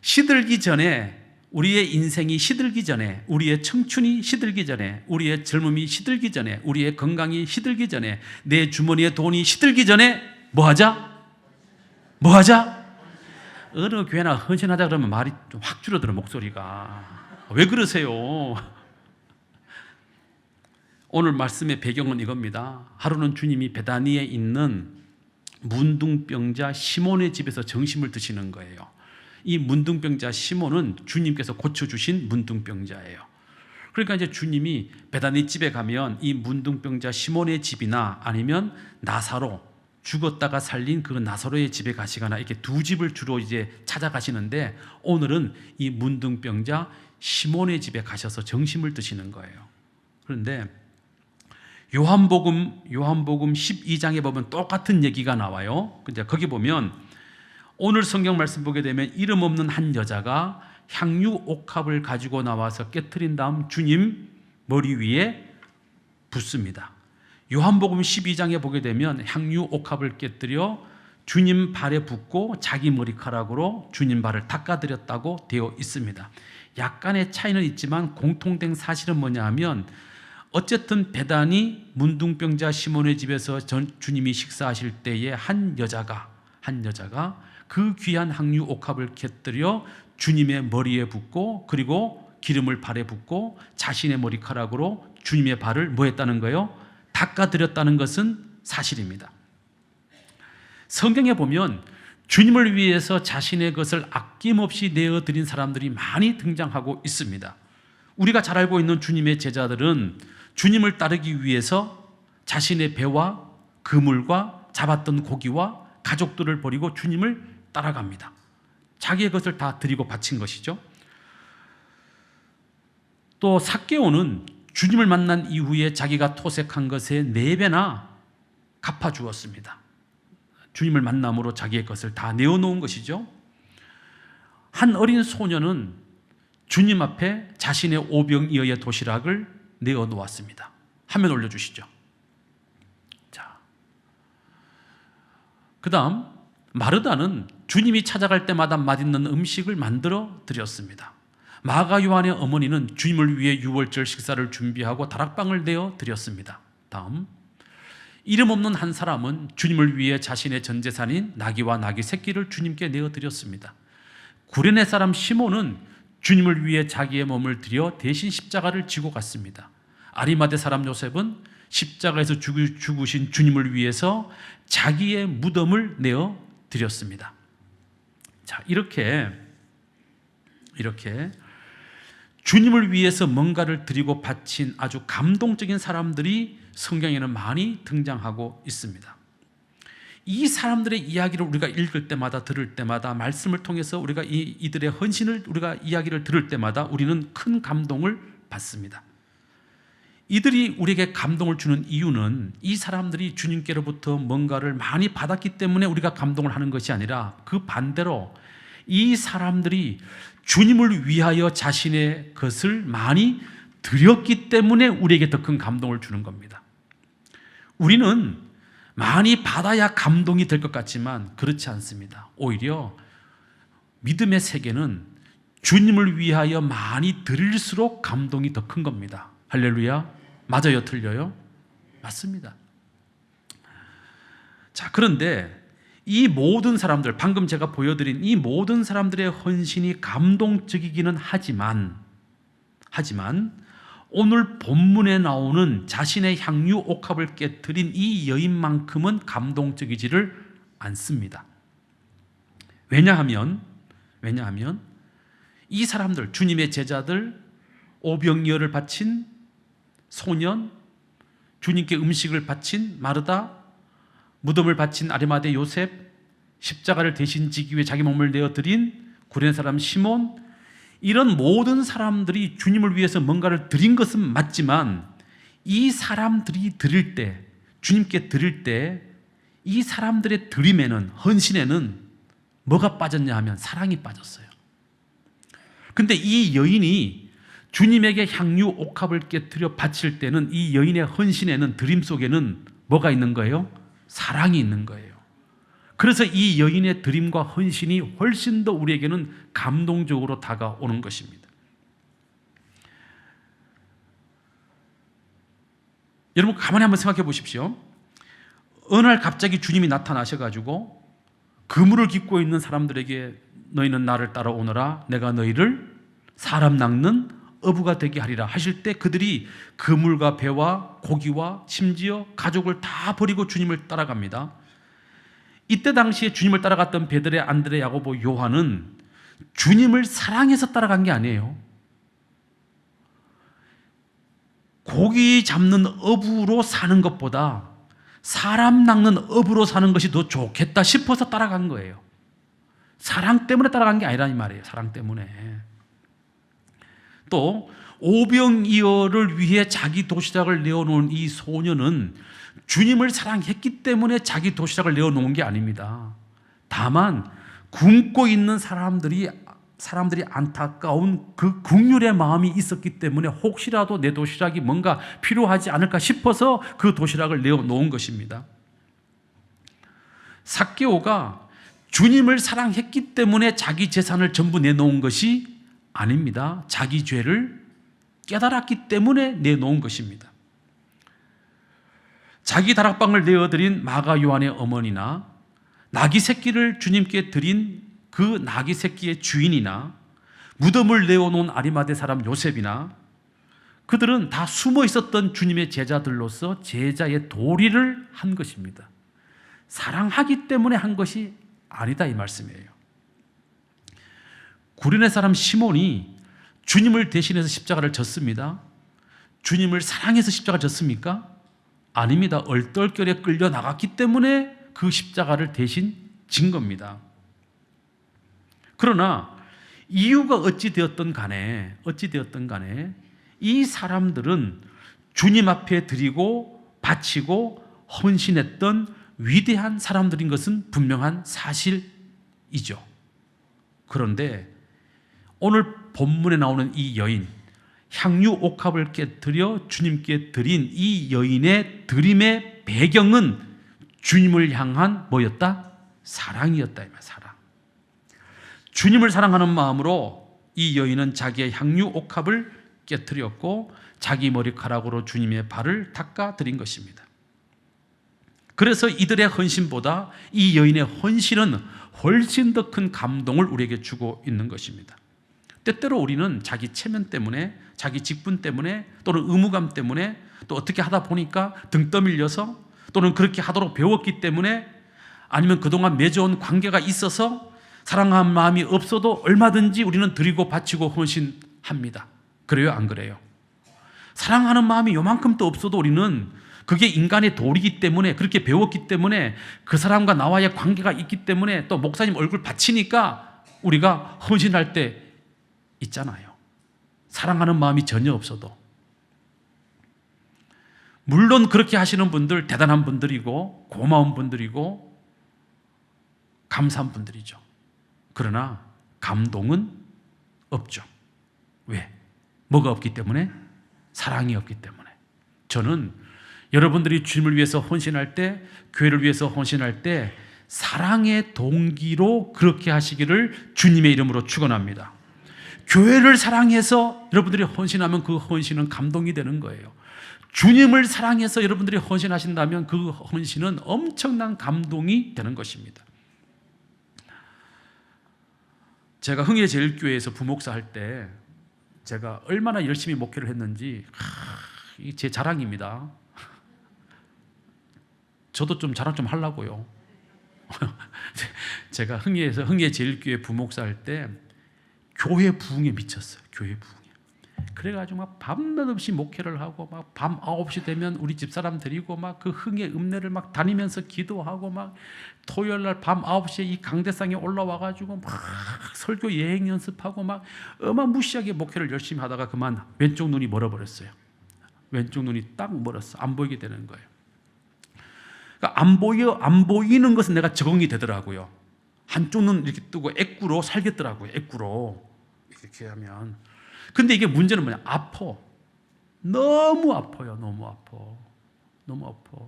시들기 전에, 우리의 인생이 시들기 전에, 우리의 청춘이 시들기 전에, 우리의 젊음이 시들기 전에, 우리의 건강이 시들기 전에, 내 주머니에 돈이 시들기 전에 뭐 하자? 어느 교회나 헌신하자 그러면 말이 좀 확 줄어들어 목소리가. 왜 그러세요? 오늘 말씀의 배경은 이겁니다. 하루는 주님이 베다니에 있는 문둥병자 시몬의 집에서 점심을 드시는 거예요. 이 문둥병자 시몬은 주님께서 고쳐주신 문둥병자예요. 그러니까 이제 주님이 베다니 집에 가면 이 문둥병자 시몬의 집이나 아니면 나사로, 죽었다가 살린 그 나사로의 집에 가시거나 이렇게 두 집을 주로 이제 찾아가시는데 오늘은 이 문둥병자 시몬의 집에 가셔서 점심을 드시는 거예요. 그런데 요한복음 12장에 보면 똑같은 얘기가 나와요. 근데 거기 보면 오늘 성경 말씀 보게 되면 이름 없는 한 여자가 향유 옥합을 가지고 나와서 깨트린 다음 주님 머리 위에 붓습니다. 요한복음 12장에 보게 되면 향유 옥합을 깨뜨려 주님 발에 붓고 자기 머리카락으로 주님 발을 닦아드렸다고 되어 있습니다. 약간의 차이는 있지만 공통된 사실은 뭐냐 하면 어쨌든 베다니 문둥병자 시몬의 집에서 주님이 식사하실 때에 한 여자가 그 귀한 향유 옥합을 곁들여 주님의 머리에 붓고 그리고 기름을 발에 붓고 자신의 머리카락으로 주님의 발을 뭐 했다는 거예요? 닦아드렸다는 것은 사실입니다. 성경에 보면 주님을 위해서 자신의 것을 아낌없이 내어드린 사람들이 많이 등장하고 있습니다. 우리가 잘 알고 있는 주님의 제자들은 주님을 따르기 위해서 자신의 배와 그물과 잡았던 고기와 가족들을 버리고 주님을 따라갑니다. 자기의 것을 다 드리고 바친 것이죠. 또 삭개오는 주님을 만난 이후에 자기가 토색한 것의 4배나 갚아주었습니다. 주님을 만남으로 자기의 것을 다 내어놓은 것이죠. 한 어린 소녀는 주님 앞에 자신의 오병이어의 도시락을 내어놓았습니다. 화면 올려주시죠. 자, 그 다음 마르다는 주님이 찾아갈 때마다 맛있는 음식을 만들어 드렸습니다. 마가 요한의 어머니는 주님을 위해 유월절 식사를 준비하고 다락방을 내어 드렸습니다. 다음 이름 없는 한 사람은 주님을 위해 자신의 전 재산인 나귀와 나귀 새끼를 주님께 내어 드렸습니다. 구레네 사람 시몬은 주님을 위해 자기의 몸을 들여 대신 십자가를 지고 갔습니다. 아리마대 사람 요셉은 십자가에서 죽으신 주님을 위해서 자기의 무덤을 내어 드렸습니다. 자, 이렇게 주님을 위해서 뭔가를 드리고 바친 아주 감동적인 사람들이 성경에는 많이 등장하고 있습니다. 이 사람들의 이야기를 우리가 읽을 때마다 들을 때마다 말씀을 통해서 우리가 이들의 헌신을 우리가 이야기를 들을 때마다 우리는 큰 감동을 받습니다. 이들이 우리에게 감동을 주는 이유는 이 사람들이 주님께로부터 뭔가를 많이 받았기 때문에 우리가 감동을 하는 것이 아니라 그 반대로 이 사람들이 주님을 위하여 자신의 것을 많이 드렸기 때문에 우리에게 더 큰 감동을 주는 겁니다. 우리는 많이 받아야 감동이 될 것 같지만 그렇지 않습니다. 오히려 믿음의 세계는 주님을 위하여 많이 드릴수록 감동이 더 큰 겁니다. 할렐루야. 맞아요? 틀려요? 맞습니다. 자, 그런데 이 모든 사람들, 방금 제가 보여드린 이 모든 사람들의 헌신이 감동적이기는 하지만 오늘 본문에 나오는 자신의 향유 옥합을 깨트린 이 여인만큼은 감동적이지를 않습니다. 왜냐하면 이 사람들, 주님의 제자들, 오병이어를 바친 소년, 주님께 음식을 바친 마르다, 무덤을 바친 아리마대 요셉, 십자가를 대신 지기 위해 자기 몸을 내어드린 구레네 사람 시몬, 이런 모든 사람들이 주님을 위해서 뭔가를 드린 것은 맞지만 이 사람들이 드릴 때, 주님께 드릴 때 이 사람들의 드림에는, 헌신에는 뭐가 빠졌냐 하면 사랑이 빠졌어요. 근데 이 여인이 주님에게 향유 옥합을 깨트려 바칠 때는 이 여인의 헌신에는, 드림 속에는 뭐가 있는 거예요? 사랑이 있는 거예요. 그래서 이 여인의 드림과 헌신이 훨씬 더 우리에게는 감동적으로 다가오는 것입니다. 여러분 가만히 한번 생각해 보십시오. 어느 날 갑자기 주님이 나타나셔가지고 그물을 깃고 있는 사람들에게 너희는 나를 따라오너라, 내가 너희를 사람 낚는 어부가 되게 하리라 하실 때 그들이 그물과 배와 고기와 심지어 가족을 다 버리고 주님을 따라갑니다. 이때 당시에 주님을 따라갔던 베드레, 안드레, 야고보, 요한은 주님을 사랑해서 따라간 게 아니에요. 고기 잡는 어부로 사는 것보다 사람 낚는 어부로 사는 것이 더 좋겠다 싶어서 따라간 거예요. 사랑 때문에 따라간 게 아니라 이 말이에요. 사랑 때문에. 또 오병이어를 위해 자기 도시락을 내어놓은 이 소녀는 주님을 사랑했기 때문에 자기 도시락을 내어놓은 게 아닙니다. 다만 굶고 있는 사람들이 안타까운 그 긍휼의 마음이 있었기 때문에 혹시라도 내 도시락이 뭔가 필요하지 않을까 싶어서 그 도시락을 내어놓은 것입니다. 삭개오가 주님을 사랑했기 때문에 자기 재산을 전부 내놓은 것이 아닙니다. 자기 죄를 깨달았기 때문에 내놓은 것입니다. 자기 다락방을 내어드린 마가 요한의 어머니나 나귀 새끼를 주님께 드린 그 나귀 새끼의 주인이나 무덤을 내어놓은 아리마대 사람 요셉이나 그들은 다 숨어 있었던 주님의 제자들로서 제자의 도리를 한 것입니다. 사랑하기 때문에 한 것이 아니다 이 말씀이에요. 구레네 사람 시몬이 주님을 대신해서 십자가를 졌습니다. 주님을 사랑해서 십자가를 졌습니까? 아닙니다. 얼떨결에 끌려 나갔기 때문에 그 십자가를 대신 진 겁니다. 그러나 이유가 어찌 되었던 간에 이 사람들은 주님 앞에 드리고 바치고 헌신했던 위대한 사람들인 것은 분명한 사실이죠. 그런데 오늘 본문에 나오는 이 여인, 향유 옥합을 깨뜨려 주님께 드린 이 여인의 드림의 배경은 주님을 향한 뭐였다? 사랑이었다. 사랑. 주님을 사랑하는 마음으로 이 여인은 자기의 향유 옥합을 깨뜨렸고 자기 머리카락으로 주님의 발을 닦아드린 것입니다. 그래서 이들의 헌신보다 이 여인의 헌신은 훨씬 더 큰 감동을 우리에게 주고 있는 것입니다. 때때로 우리는 자기 체면 때문에, 자기 직분 때문에, 또는 의무감 때문에, 또 어떻게 하다 보니까 등 떠밀려서, 또는 그렇게 하도록 배웠기 때문에, 아니면 그동안 맺어온 관계가 있어서 사랑하는 마음이 없어도 얼마든지 우리는 드리고 바치고 헌신합니다. 그래요? 안 그래요? 사랑하는 마음이 요만큼도 없어도 우리는 그게 인간의 도리이기 때문에, 그렇게 배웠기 때문에, 그 사람과 나와의 관계가 있기 때문에, 또 목사님 얼굴 바치니까 우리가 헌신할 때 있잖아요. 사랑하는 마음이 전혀 없어도. 물론 그렇게 하시는 분들 대단한 분들이고 고마운 분들이고 감사한 분들이죠. 그러나 감동은 없죠. 왜? 뭐가 없기 때문에? 사랑이 없기 때문에. 저는 여러분들이 주님을 위해서 헌신할 때, 교회를 위해서 헌신할 때 사랑의 동기로 그렇게 하시기를 주님의 이름으로 축원합니다. 교회를 사랑해서 여러분들이 헌신하면 그 헌신은 감동이 되는 거예요. 주님을 사랑해서 여러분들이 헌신하신다면 그 헌신은 엄청난 감동이 되는 것입니다. 제가 흥예제일교회에서 부목사 할 때 제가 얼마나 열심히 목회를 했는지 이게 제 자랑입니다. 저도 좀 자랑 좀 하려고요. 제가 흥예제일교회 부목사 할 때 교회 부흥에 미쳤어요. 교회 부흥에. 그래가지고 막 밤낮 없이 목회를 하고 막 밤 9시 되면 우리 집사람 데리고 막 그 흥의 읍내를 막 다니면서 기도하고 막 토요일 날 밤 9시에 이 강대상에 올라와가지고 막 설교 예행 연습하고 막 어마무시하게 목회를 열심히 하다가 그만 왼쪽 눈이 멀어버렸어요. 왼쪽 눈이 딱 멀었어. 안 보이게 되는 거예요. 그러니까 안 보이는 것은 내가 적응이 되더라고요. 한쪽 눈 이렇게 뜨고 애꾸로 살겠더라고요. 애꾸로 이렇게 하면. 근데 이게 문제는 뭐냐? 아파. 너무 아파요. 너무 아파. 너무 아파.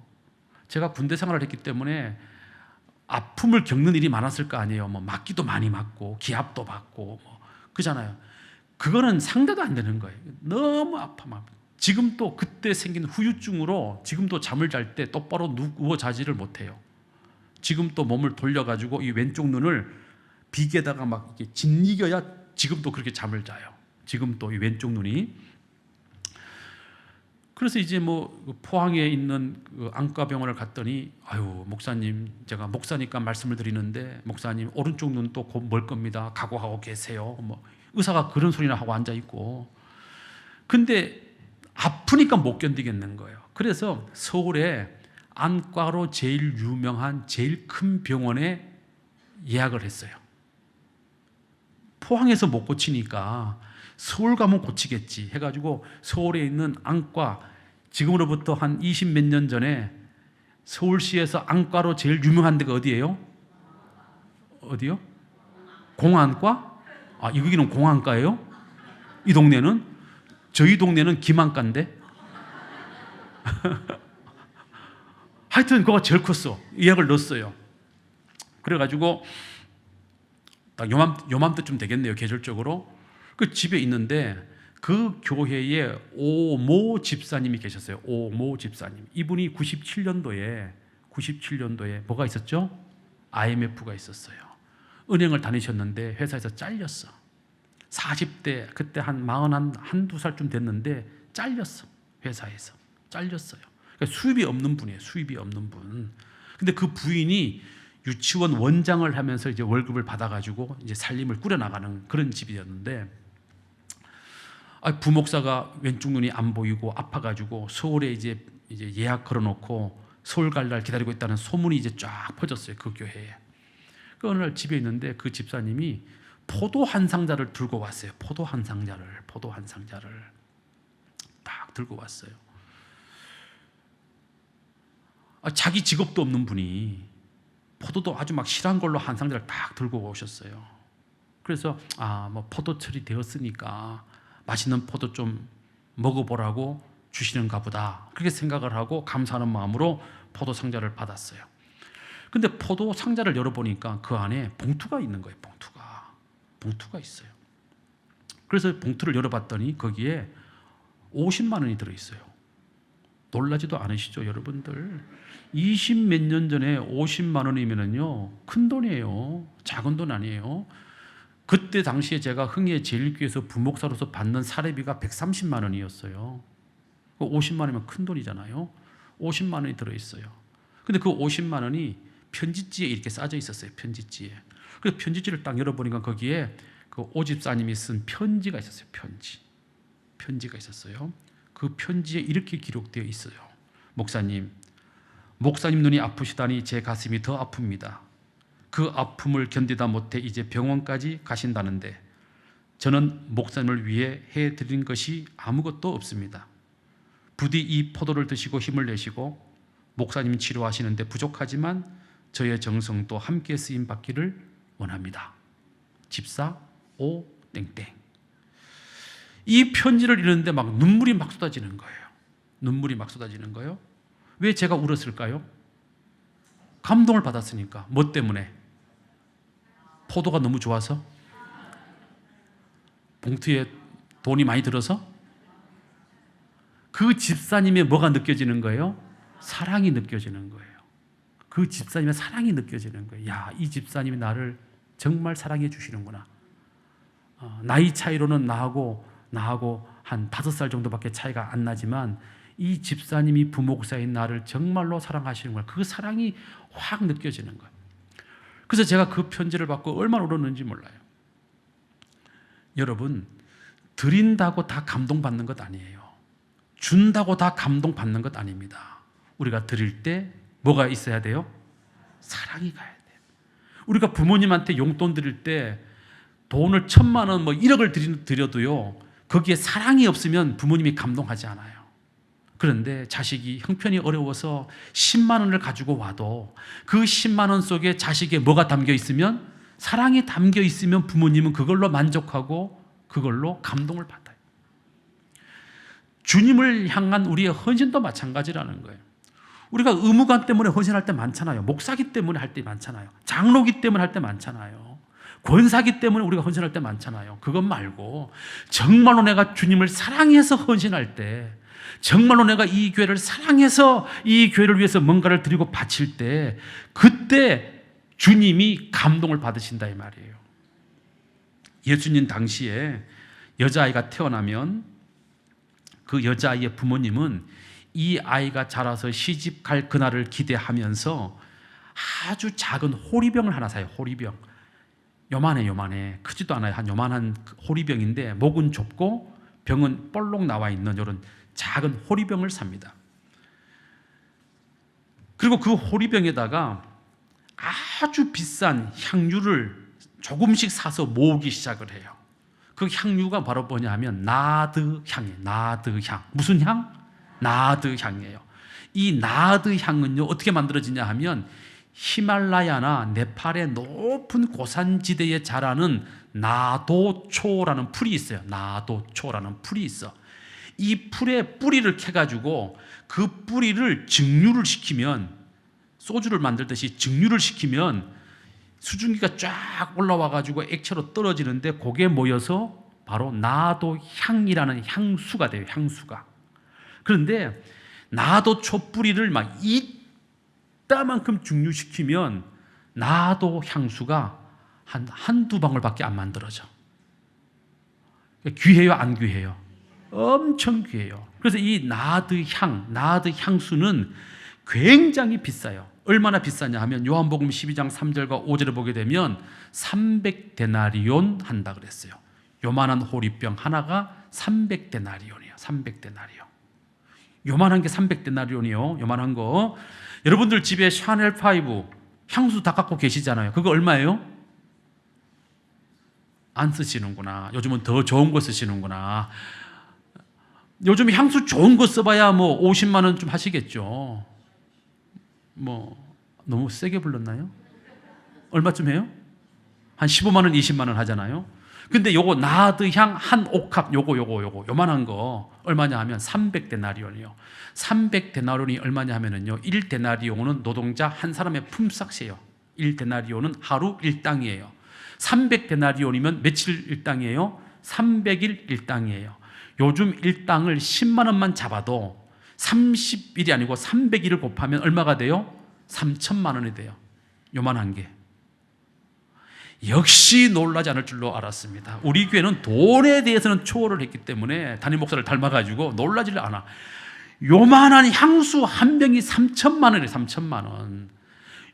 제가 군대 생활을 했기 때문에 아픔을 겪는 일이 많았을 거 아니에요. 뭐 맞기도 많이 맞고 기합도 받고 뭐 그잖아요. 그거는 상대도 안 되는 거예요. 너무 아파. 지금도 그때 생긴 후유증으로 지금도 잠을 잘 때 똑바로 누워 자지를 못해요. 지금 또 몸을 돌려가지고 이 왼쪽 눈을 비계에다가 막 이렇게 짓이겨야 지금도 그렇게 잠을 자요. 지금 또 이 왼쪽 눈이. 그래서 이제 뭐 포항에 있는 그 안과병원을 갔더니 아유 목사님 제가 목사니까 말씀을 드리는데 목사님 오른쪽 눈 또 곧 멀 겁니다. 각오하고 계세요. 뭐 의사가 그런 소리나 하고 앉아 있고. 근데 아프니까 못 견디겠는 거예요. 그래서 서울에 안과로 제일 유명한 제일 큰 병원에 예약을 했어요. 포항에서 못 고치니까 서울 가면 고치겠지 해가지고 서울에 있는 안과, 지금으로부터 한 20 몇 년 전에 서울시에서 안과로 제일 유명한 데가 어디예요? 어디요? 공안과? 아, 여기는 공안과예요? 이 동네는? 저희 동네는 김안과인데? 하여튼 그거가 제일 컸어. 예약을 넣었어요. 그래가지고 딱 요맘때쯤 되겠네요, 계절적으로. 그 집에 있는데 그 교회에 오모 집사님이 계셨어요. 오모 집사님. 이분이 97년도에 뭐가 있었죠? IMF가 있었어요. 은행을 다니셨는데 회사에서 잘렸어. 40대, 그때 한 41~2살쯤 됐는데 잘렸어. 회사에서 잘렸어요. 그러니까 수입이 없는 분이에요. 수입이 없는 분. 근데 그 부인이 유치원 원장을 하면서 이제 월급을 받아가지고 이제 살림을 꾸려나가는 그런 집이었는데, 부목사가 왼쪽 눈이 안 보이고 아파가지고 서울에 이제 예약 걸어놓고 서울 갈 날 기다리고 있다는 소문이 이제 쫙 퍼졌어요, 그 교회에. 그 어느 날 집에 있는데 그 집사님이 포도 한 상자를 들고 왔어요. 포도 한 상자를 딱 들고 왔어요. 자기 직업도 없는 분이 포도도 아주 막 실한 걸로 한 상자를 딱 들고 오셨어요. 그래서 뭐 포도철이 되었으니까 맛있는 포도 좀 먹어보라고 주시는가 보다, 그렇게 생각을 하고 감사하는 마음으로 포도 상자를 받았어요. 근데 포도 상자를 열어보니까 그 안에 봉투가 있는 거예요. 봉투가 있어요. 그래서 봉투를 열어봤더니 거기에 50만 원이 들어있어요. 놀라지도 않으시죠, 여러분들? 20 몇 년 전에 50만 원이면은요, 큰 돈이에요. 작은 돈 아니에요. 그때 당시에 제가 흥해 제일교회에서 부목사로서 받는 사례비가 130만 원이었어요. 50만 원이면 큰 돈이잖아요. 50만 원이 들어있어요. 근데 그 50만 원이 편지지에 이렇게 싸져 있었어요. 편지지에. 그래서 편지지를 딱 열어보니까 거기에 그 오집사님이 쓴 편지가 있었어요. 편지가 있었어요. 그 편지에 이렇게 기록되어 있어요. 목사님 눈이 아프시다니 제 가슴이 더 아픕니다. 그 아픔을 견디다 못해 이제 병원까지 가신다는데 저는 목사님을 위해 해드린 것이 아무것도 없습니다. 부디 이 포도를 드시고 힘을 내시고 목사님 치료하시는데 부족하지만 저의 정성도 함께 쓰임 받기를 원합니다. 집사 오 땡땡. 이 편지를 읽는데 막 눈물이 막 쏟아지는 거예요. 왜 제가 울었을까요? 감동을 받았으니까. 뭐 때문에? 포도가 너무 좋아서? 봉투에 돈이 많이 들어서? 그 집사님의 뭐가 느껴지는 거예요? 사랑이 느껴지는 거예요. 그 집사님의 사랑이 느껴지는 거예요. 야, 이 집사님이 나를 정말 사랑해 주시는구나. 나이 차이로는 나하고 한 5살 정도밖에 차이가 안 나지만 이 집사님이 부목사인 나를 정말로 사랑하시는 거예요. 그 사랑이 확 느껴지는 거예요. 그래서 제가 그 편지를 받고 얼마나 울었는지 몰라요. 여러분, 드린다고 다 감동받는 것 아니에요. 준다고 다 감동받는 것 아닙니다. 우리가 드릴 때 뭐가 있어야 돼요? 사랑이 가야 돼요. 우리가 부모님한테 용돈 드릴 때 돈을 1,000만 원, 1억을 드려도요, 거기에 사랑이 없으면 부모님이 감동하지 않아요. 그런데 자식이 형편이 어려워서 10만 원을 가지고 와도 그 10만 원 속에 자식의 뭐가 담겨 있으면, 사랑이 담겨 있으면 부모님은 그걸로 만족하고 그걸로 감동을 받아요. 주님을 향한 우리의 헌신도 마찬가지라는 거예요. 우리가 의무관 때문에 헌신할 때 많잖아요. 목사기 때문에 할 때 많잖아요. 장로기 때문에 할 때 많잖아요. 권사기 때문에 우리가 헌신할 때 많잖아요. 그것 말고 정말로 내가 주님을 사랑해서 헌신할 때, 정말로 내가 이 교회를 사랑해서 이 교회를 위해서 뭔가를 드리고 바칠 때, 그때 주님이 감동을 받으신다 이 말이에요. 예수님 당시에 여자아이가 태어나면 그 여자아이의 부모님은 이 아이가 자라서 시집 갈 그날을 기대하면서 아주 작은 호리병을 하나 사요. 호리병. 요만해. 크지도 않아요. 한 요만한 호리병인데 목은 좁고 병은 볼록 나와 있는 이런 작은 호리병을 삽니다. 그리고 그 호리병에다가 아주 비싼 향유를 조금씩 사서 모으기 시작을 해요. 그 향유가 바로 뭐냐면 나드향이에요. 나드향. 무슨 향? 나드향이에요. 이 나드향은요 어떻게 만들어지냐 하면 히말라야나 네팔의 높은 고산지대에 자라는 나도초라는 풀이 있어요. 나도초라는 풀이 있어. 이 풀의 뿌리를 캐가지고 그 뿌리를 증류를 시키면, 소주를 만들듯이 증류를 시키면 수증기가 쫙 올라와가지고 액체로 떨어지는데 그게 모여서 바로 나도향이라는 향수가 돼요. 향수가. 그런데 나도초 뿌리를 막 이따만큼 증류시키면 나도향수가 한두 방울밖에 안 만들어져. 귀해요, 안 귀해요? 엄청 귀해요. 그래서 이 나드향수는 굉장히 비싸요. 얼마나 비싸냐 하면 요한복음 12장 3절과 5절을 보게 되면 300데나리온 한다 그랬어요. 요만한 호리병 하나가 300데나리온이에요. 300데나리온. 요만한 게 300데나리온이요. 요만한 거. 여러분들 집에 샤넬 5 향수 다 갖고 계시잖아요. 그거 얼마예요? 안 쓰시는구나. 요즘은 더 좋은 거 쓰시는구나. 요즘 향수 좋은 거 써봐야 뭐 50만 원 좀 하시겠죠. 뭐 너무 세게 불렀나요? 얼마쯤 해요? 한 15만 원, 20만 원 하잖아요. 근데 요거 나드향 한 옥합 요거 요만한 거 얼마냐 하면 300데나리온이요. 300데나리온이 얼마냐 하면은요 1데나리온은 노동자 한 사람의 품삯이에요. 1데나리온은 하루 일당이에요. 300데나리온이면 며칠 일당이에요? 300일 일당이에요. 요즘 일당을 10만 원만 잡아도 30일이 아니고 300일을 곱하면 얼마가 돼요? 3천만 원이 돼요. 요만한 게. 역시 놀라지 않을 줄로 알았습니다. 우리 교회는 돈에 대해서는 초월을 했기 때문에 담임 목사를 닮아가지고 놀라지를 않아. 요만한 향수 한 병이 3천만 원이에요. 3천만 원.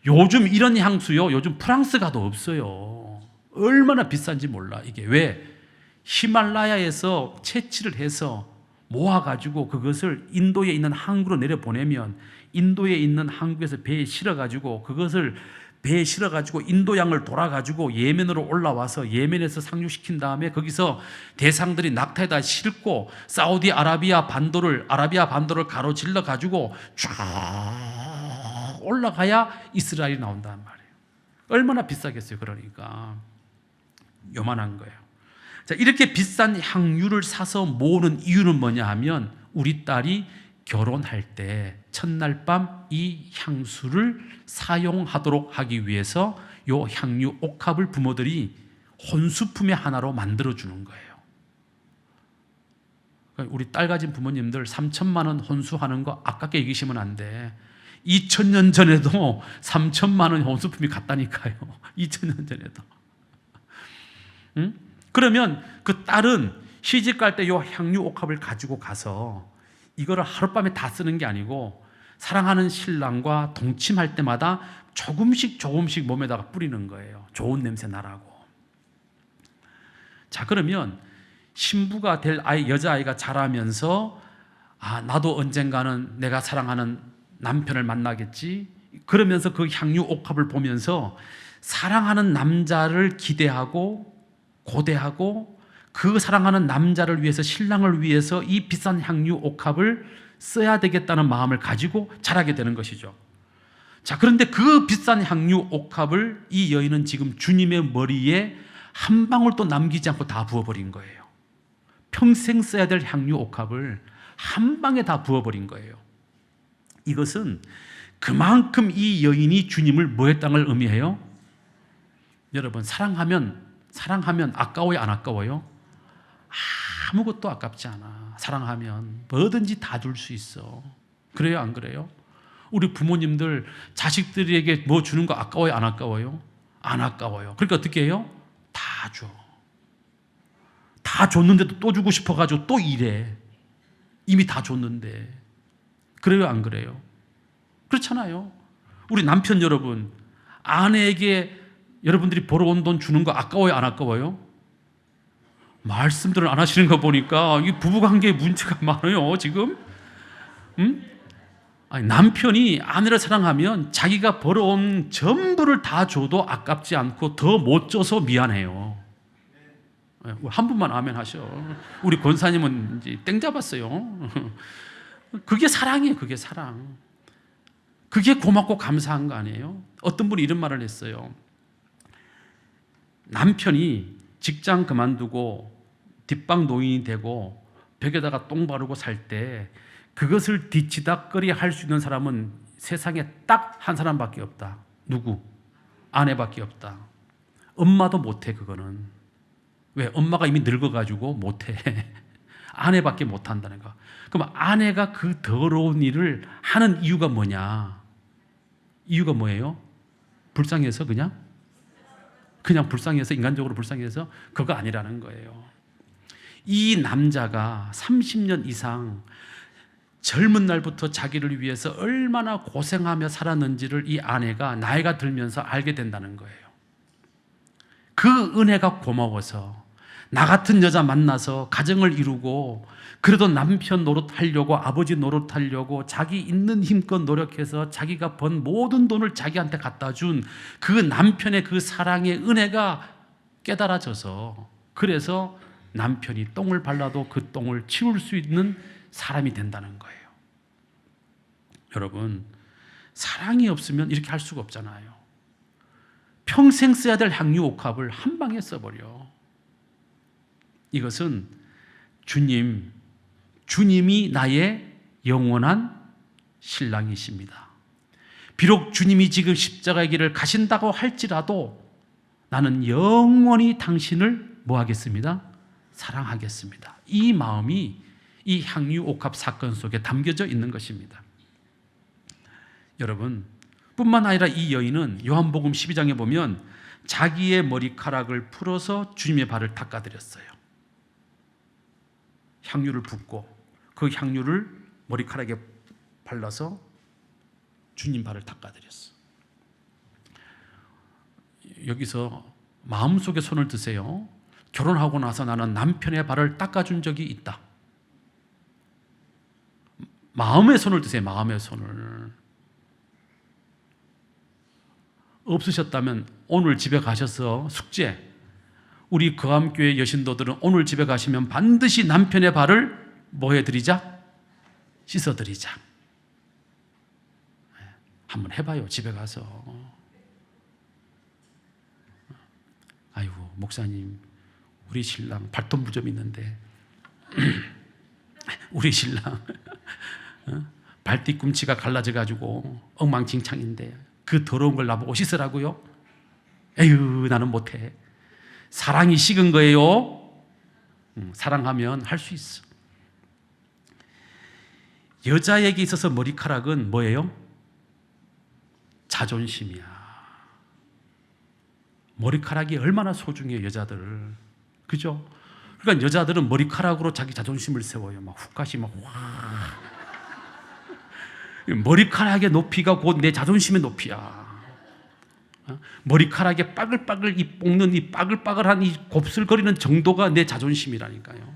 요즘 이런 향수요, 요즘 프랑스 가도 없어요. 얼마나 비싼지 몰라. 이게 왜? 히말라야에서 채취를 해서 모아가지고 그것을 인도에 있는 항구로 내려보내면 인도에 있는 항구에서 배에 실어가지고 그것을 배에 실어가지고 인도양을 돌아가지고 예멘으로 올라와서 예멘에서 상륙시킨 다음에 거기서 대상들이 낙타에다 싣고 사우디 아라비아 반도를 가로질러 가지고 쫙 올라가야 이스라엘이 나온단 말이에요. 얼마나 비싸겠어요. 그러니까 요만한 거예요. 자, 이렇게 비싼 향유를 사서 모으는 이유는 뭐냐 하면 우리 딸이 결혼할 때 첫날 밤 이 향수를 사용하도록 하기 위해서 요 향유 옥합을 부모들이 혼수품의 하나로 만들어주는 거예요. 그러니까 우리 딸 가진 부모님들 3천만 원 혼수하는 거 아깝게 여기시면 안 돼. 2000년 전에도 3천만 원 혼수품이 갔다니까요. 2000년 전에도. 응? 그러면 그 딸은 시집 갈 때 요 향유 옥합을 가지고 가서 이거를 하룻밤에 다 쓰는 게 아니고 사랑하는 신랑과 동침할 때마다 조금씩 몸에다가 뿌리는 거예요. 좋은 냄새 나라고. 자, 그러면 신부가 될 아이, 여자아이가 자라면서 나도 언젠가는 내가 사랑하는 남편을 만나겠지. 그러면서 그 향유 옥합을 보면서 사랑하는 남자를 기대하고 고대하고 그 사랑하는 남자를 위해서, 신랑을 위해서 이 비싼 향유 옥합을 써야 되겠다는 마음을 가지고 자라게 되는 것이죠. 자, 그런데 그 비싼 향유 옥합을 이 여인은 지금 주님의 머리에 한 방울도 남기지 않고 다 부어버린 거예요. 평생 써야 될 향유 옥합을 한 방에 다 부어버린 거예요. 이것은 그만큼 이 여인이 주님을 뭐 했다는 걸 의미해요? 여러분, 사랑하면 아까워요, 안 아까워요? 아무것도 아깝지 않아. 사랑하면 뭐든지 다 줄 수 있어. 그래요, 안 그래요? 우리 부모님들 자식들에게 뭐 주는 거 아까워요, 안 아까워요? 안 아까워요. 그러니까 어떻게 해요? 다 줘. 다 줬는데도 또 주고 싶어가지고 또 이래. 이미 다 줬는데. 그래요, 안 그래요? 그렇잖아요. 우리 남편 여러분, 아내에게 여러분들이 벌어온 돈 주는 거 아까워요, 안 아까워요? 말씀들을 안 하시는 거 보니까 이 부부관계에 문제가 많아요, 지금. 아니, 남편이 아내를 사랑하면 자기가 벌어온 전부를 다 줘도 아깝지 않고 더 못 줘서 미안해요. 한 분만 아멘 하셔. 우리 권사님은 이제 땡 잡았어요. 그게 사랑이에요. 그게 사랑. 그게 고맙고 감사한 거 아니에요? 어떤 분이 이런 말을 했어요. 남편이 직장 그만두고 뒷방 노인이 되고 벽에다가 똥 바르고 살 때 그것을 뒤치다거리 할 수 있는 사람은 세상에 딱 한 사람밖에 없다. 누구? 아내밖에 없다. 엄마도 못해. 그거는 왜? 엄마가 이미 늙어가지고 못해. 아내밖에 못한다는 거. 그럼 아내가 그 더러운 일을 하는 이유가 뭐냐? 이유가 뭐예요? 불쌍해서 그냥 불쌍해서, 인간적으로 불쌍해서? 그거 아니라는 거예요. 이 남자가 30년 이상 젊은 날부터 자기를 위해서 얼마나 고생하며 살았는지를 이 아내가 나이가 들면서 알게 된다는 거예요. 그 은혜가 고마워서 나 같은 여자 만나서 가정을 이루고 그래도 남편 노릇하려고, 아버지 노릇하려고 자기 있는 힘껏 노력해서 자기가 번 모든 돈을 자기한테 갖다 준 그 남편의 그 사랑의 은혜가 깨달아져서, 그래서 남편이 똥을 발라도 그 똥을 치울 수 있는 사람이 된다는 거예요. 여러분, 사랑이 없으면 이렇게 할 수가 없잖아요. 평생 써야 될 향유 옥합을 한 방에 써버려. 이것은 주님이 나의 영원한 신랑이십니다. 비록 주님이 지금 십자가의 길을 가신다고 할지라도 나는 영원히 당신을 뭐 하겠습니다? 사랑하겠습니다. 이 마음이 이 향유 옥합 사건 속에 담겨져 있는 것입니다. 여러분, 뿐만 아니라 이 여인은 요한복음 12장에 보면 자기의 머리카락을 풀어서 주님의 발을 닦아드렸어요. 향유를 붓고 그 향유를 머리카락에 발라서 주님 발을 닦아드렸어. 여기서 마음속에 손을 드세요. 결혼하고 나서 나는 남편의 발을 닦아준 적이 있다. 마음의 손을 드세요. 마음의 손을. 없으셨다면 오늘 집에 가셔서 숙제, 우리 거암교회 여신도들은 오늘 집에 가시면 반드시 남편의 발을 뭐 해드리자? 씻어드리자. 한번 해봐요. 집에 가서. 아이고 목사님, 우리 신랑 발톱물 좀 있는데 우리 신랑 발 뒤꿈치가 갈라져가지고 엉망진창인데 그 더러운 걸 나보고 씻으라고요? 에휴, 나는 못해. 사랑이 식은 거예요. 사랑하면 할 수 있어. 여자에게 있어서 머리카락은 뭐예요? 자존심이야. 머리카락이 얼마나 소중해요, 여자들. 그죠? 그러니까 여자들은 머리카락으로 자기 자존심을 세워요. 막 훅가시 막 와. 머리카락의 높이가 곧 내 자존심의 높이야. 머리카락에 빠글빠글 이 볶는 이 빠글빠글한 이 곱슬거리는 정도가 내 자존심이라니까요.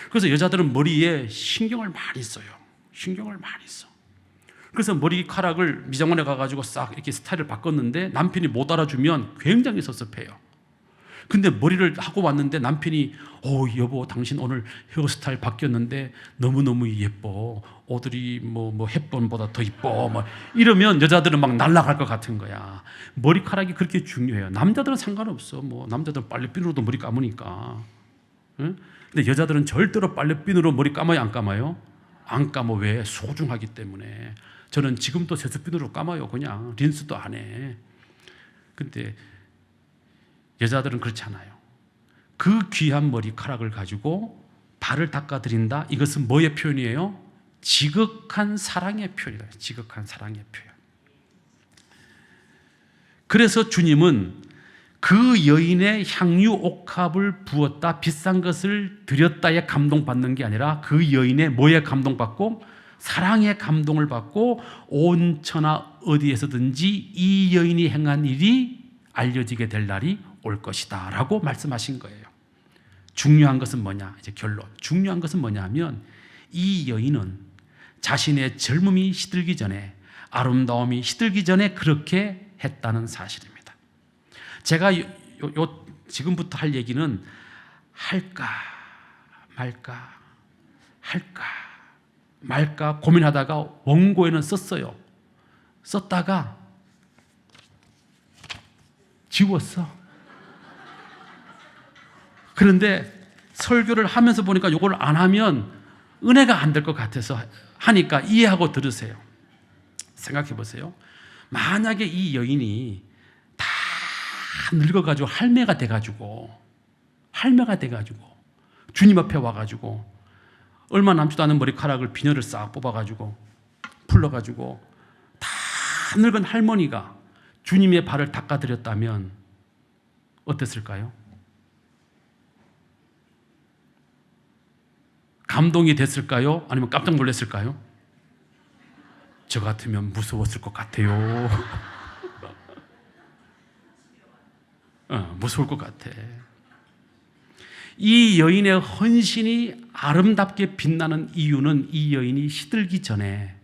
그래서 여자들은 머리에 신경을 많이 써요. 신경을 많이 써. 그래서 머리카락을 미장원에 가가지고 싹 이렇게 스타일을 바꿨는데 남편이 못 알아주면 굉장히 섭섭해요. 근데 머리를 하고 왔는데 남편이 여보 당신 오늘 헤어스타일 바뀌었는데 너무너무 예뻐. 오드리 뭐 헵번보다 더 예뻐. 막 이러면 여자들은 막 날아갈 것 같은 거야. 머리카락이 그렇게 중요해요. 남자들은 상관없어. 뭐 남자들은 빨래비누로도 머리 감으니까. 응? 근데 여자들은 절대로 빨래비누로 머리 감아요, 안 감아요? 안 감아. 왜? 소중하기 때문에. 저는 지금도 세수비누로 감아요. 그냥 린스도 안 해. 근데 여자들은 그렇지 않아요. 그 귀한 머리카락을 가지고 발을 닦아드린다. 이것은 뭐의 표현이에요? 지극한 사랑의 표현이다. 지극한 사랑의 표현. 그래서 주님은 그 여인의 향유 옥합을 부었다, 비싼 것을 드렸다에 감동받는 게 아니라 그 여인의 뭐에 감동받고? 사랑의 감동을 받고 온 천하 어디에서든지 이 여인이 행한 일이 알려지게 될 날이 올 것이다 라고 말씀하신 거예요. 중요한 것은 뭐냐? 이제 결론. 중요한 것은 뭐냐 하면 이 여인은 자신의 젊음이 시들기 전에, 아름다움이 시들기 전에 그렇게 했다는 사실입니다. 제가 지금부터 할 얘기는 할까 말까 고민하다가 원고에는 썼어요. 썼다가 지웠어. 그런데 설교를 하면서 보니까 이걸 안 하면 은혜가 안 될 것 같아서 하니까 이해하고 들으세요. 생각해 보세요. 만약에 이 여인이 다 늙어가지고 할매가 돼가지고 주님 앞에 와가지고 얼마 남지도 않은 머리카락을 비녀를 싹 뽑아가지고 풀러가지고 다 늙은 할머니가 주님의 발을 닦아드렸다면 어땠을까요? 감동이 됐을까요? 아니면 깜짝 놀랐을까요? 저 같으면 무서웠을 것 같아요. 무서울 것 같아. 이 여인의 헌신이 아름답게 빛나는 이유는 이 여인이 시들기 전에,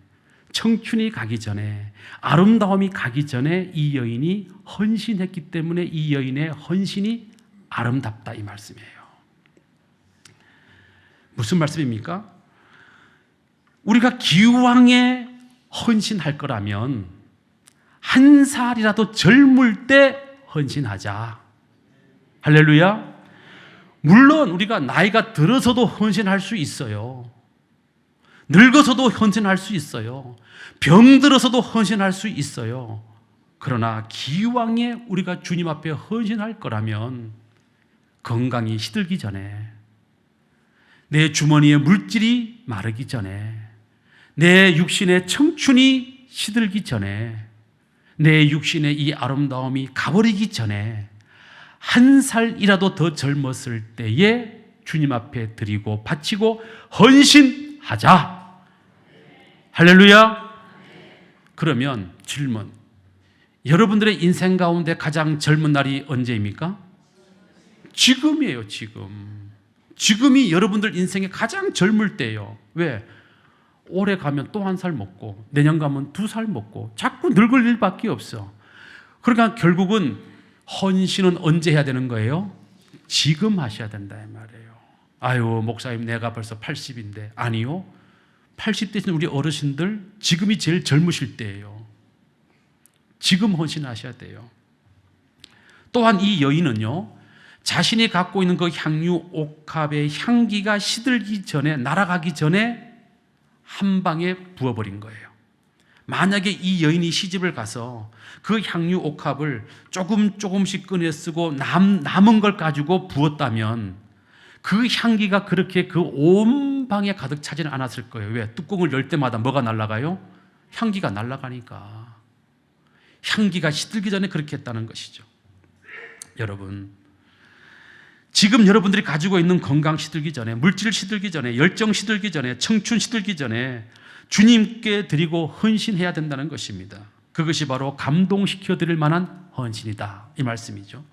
청춘이 가기 전에, 아름다움이 가기 전에 이 여인이 헌신했기 때문에 이 여인의 헌신이 아름답다, 이 말씀이에요. 무슨 말씀입니까? 우리가 기왕에 헌신할 거라면 한 살이라도 젊을 때 헌신하자. 할렐루야. 물론 우리가 나이가 들어서도 헌신할 수 있어요. 늙어서도 헌신할 수 있어요. 병들어서도 헌신할 수 있어요. 그러나 기왕에 우리가 주님 앞에 헌신할 거라면 건강이 시들기 전에, 내 주머니의 물질이 마르기 전에, 내 육신의 청춘이 시들기 전에, 내 육신의 이 아름다움이 가버리기 전에 한 살이라도 더 젊었을 때에 주님 앞에 드리고 바치고 헌신하자. 할렐루야. 그러면 질문, 여러분들의 인생 가운데 가장 젊은 날이 언제입니까? 지금이에요. 지금이 여러분들 인생의 가장 젊을 때예요. 왜? 올해 가면 또 한 살 먹고 내년 가면 2살 먹고 자꾸 늙을 일밖에 없어. 그러니까 결국은 헌신은 언제 해야 되는 거예요? 지금 하셔야 된다 이 말이에요. 아유 목사님 내가 벌써 80인데. 아니요, 80대신 우리 어르신들 지금이 제일 젊으실 때예요. 지금 헌신하셔야 돼요. 또한 이 여인은요, 자신이 갖고 있는 그 향유 옥합의 향기가 시들기 전에, 날아가기 전에 한 방에 부어버린 거예요. 만약에 이 여인이 시집을 가서 그 향유 옥합을 조금씩 꺼내 쓰고 남은 걸 가지고 부었다면 그 향기가 그렇게 그 온 방에 가득 차지는 않았을 거예요. 왜? 뚜껑을 열 때마다 뭐가 날아가요? 향기가 날아가니까. 향기가 시들기 전에 그렇게 했다는 것이죠. 여러분, 지금 여러분들이 가지고 있는 건강 시들기 전에, 물질 시들기 전에, 열정 시들기 전에, 청춘 시들기 전에 주님께 드리고 헌신해야 된다는 것입니다. 그것이 바로 감동시켜 드릴 만한 헌신이다 이 말씀이죠.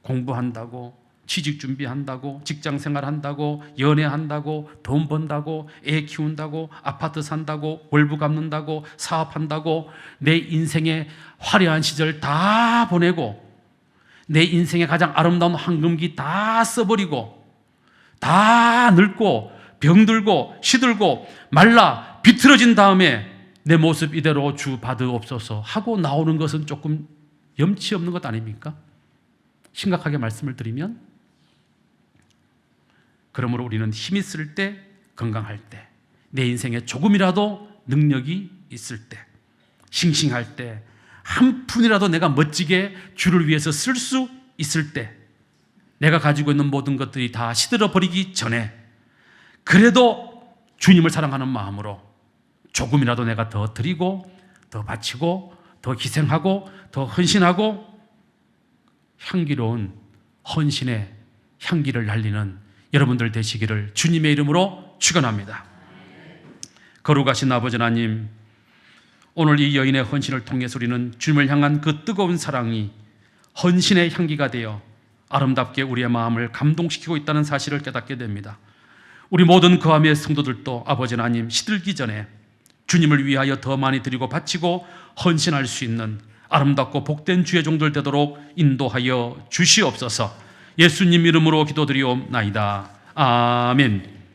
공부한다고, 취직 준비한다고, 직장 생활한다고, 연애한다고, 돈 번다고, 애 키운다고, 아파트 산다고, 월부 갚는다고, 사업한다고, 내 인생의 화려한 시절 다 보내고 내 인생의 가장 아름다운 황금기 다 써버리고 다 늙고 병들고 시들고 말라 비틀어진 다음에 내 모습 이대로 주 받으옵소서 하고 나오는 것은 조금 염치 없는 것 아닙니까? 심각하게 말씀을 드리면, 그러므로 우리는 힘 있을 때, 건강할 때, 내 인생에 조금이라도 능력이 있을 때, 싱싱할 때, 한 푼이라도 내가 멋지게 주를 위해서 쓸 수 있을 때, 내가 가지고 있는 모든 것들이 다 시들어 버리기 전에 그래도 주님을 사랑하는 마음으로 조금이라도 내가 더 드리고 더 바치고 더 희생하고 더 헌신하고 향기로운 헌신의 향기를 날리는 여러분들 되시기를 주님의 이름으로 축원합니다. 거룩하신 아버지 하나님, 오늘 이 여인의 헌신을 통해서 우리는 주님을 향한 그 뜨거운 사랑이 헌신의 향기가 되어 아름답게 우리의 마음을 감동시키고 있다는 사실을 깨닫게 됩니다. 우리 모든 거함의 성도들도 아버지 하나님, 시들기 전에 주님을 위하여 더 많이 드리고 바치고 헌신할 수 있는 아름답고 복된 주의 종들 되도록 인도하여 주시옵소서. 예수님 이름으로 기도드리옵나이다. 아멘.